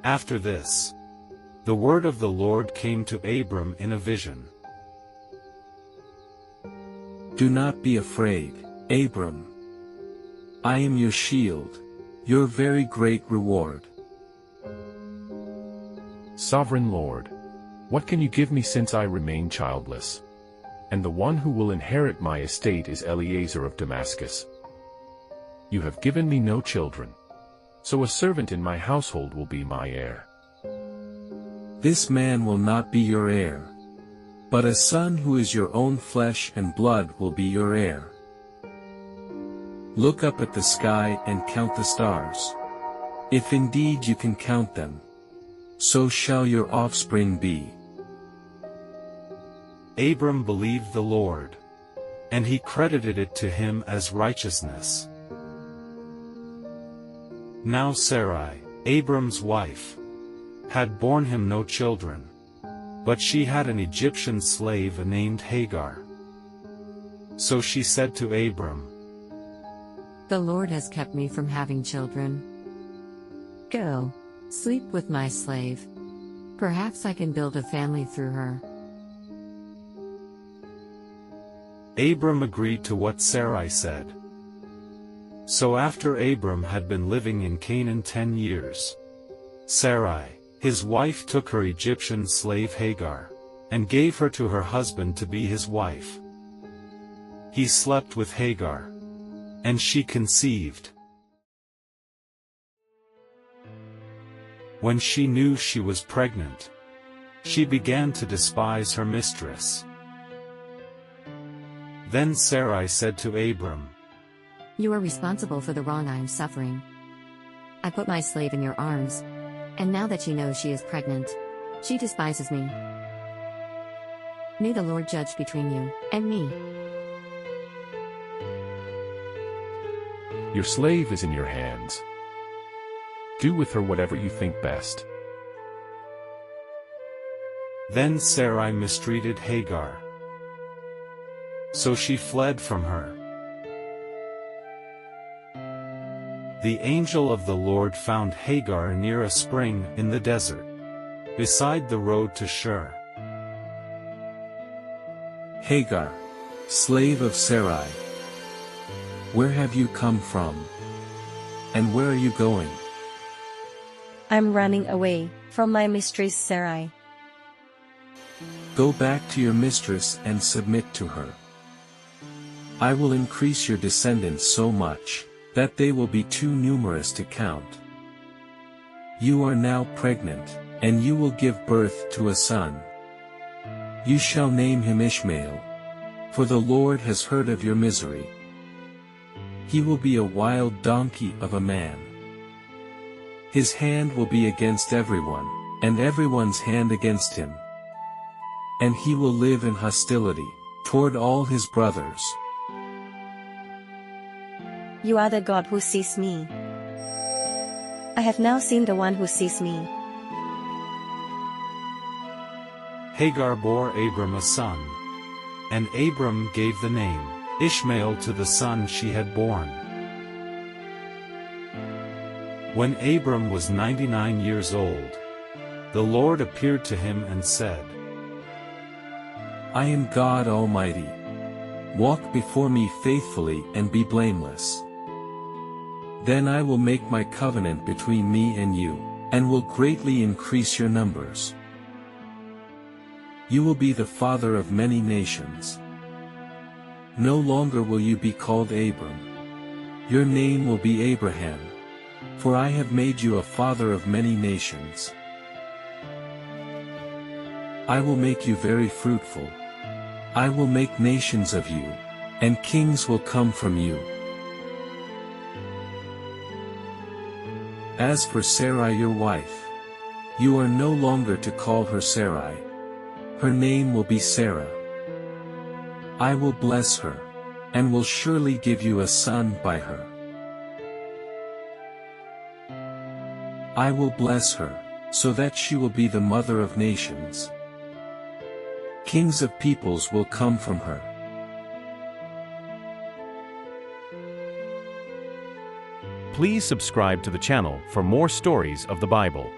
After this, the word of the Lord came to Abram in a vision. Do not be afraid, Abram. I am your shield, your very great reward. Sovereign Lord, what can you give me since I remain childless? And the one who will inherit my estate is Eliezer of Damascus. You have given me no children, so a servant in my household will be my heir. This man will not be your heir, but a son who is your own flesh and blood will be your heir. Look up at the sky and count the stars. If indeed you can count them, so shall your offspring be. Abram believed the Lord, and he credited it to him as righteousness. Now Sarai, Abram's wife, had borne him no children, but she had an Egyptian slave named Hagar. So she said to Abram, The Lord has kept me from having children. Go, sleep with my slave. Perhaps I can build a family through her. Abram agreed to what Sarai said. So after Abram had been living in Canaan 10 years, Sarai, his wife, took her Egyptian slave Hagar, and gave her to her husband to be his wife. He slept with Hagar, and she conceived. When she knew she was pregnant, she began to despise her mistress. Then Sarai said to Abram, You are responsible for the wrong I am suffering. I put my slave in your arms, and now that she knows she is pregnant, she despises me. May the Lord judge between you and me. Your slave is in your hands. Do with her whatever you think best. Then Sarai mistreated Hagar, so she fled from her. The angel of the Lord found Hagar near a spring in the desert, beside the road to Shur. Hagar, slave of Sarai, where have you come from? And where are you going? I'm running away from my mistress Sarai. Go back to your mistress and submit to her. I will increase your descendants so much that they will be too numerous to count. You are now pregnant, and you will give birth to a son. You shall name him Ishmael, for the Lord has heard of your misery. He will be a wild donkey of a man. His hand will be against everyone, and everyone's hand against him. And he will live in hostility toward all his brothers. You are the God who sees me. I have now seen the one who sees me. Hagar bore Abram a son, and Abram gave the name Ishmael to the son she had borne. When Abram was 99 years old, the Lord appeared to him and said, I am God Almighty. Walk before me faithfully and be blameless. Then I will make my covenant between me and you, and will greatly increase your numbers. You will be the father of many nations. No longer will you be called Abram. Your name will be Abraham, for I have made you a father of many nations. I will make you very fruitful. I will make nations of you, and kings will come from you. As for Sarai your wife, you are no longer to call her Sarai. Her name will be Sarah. I will bless her, and will surely give you a son by her. I will bless her, so that she will be the mother of nations. Kings of peoples will come from her. Please subscribe to the channel for more stories of the Bible.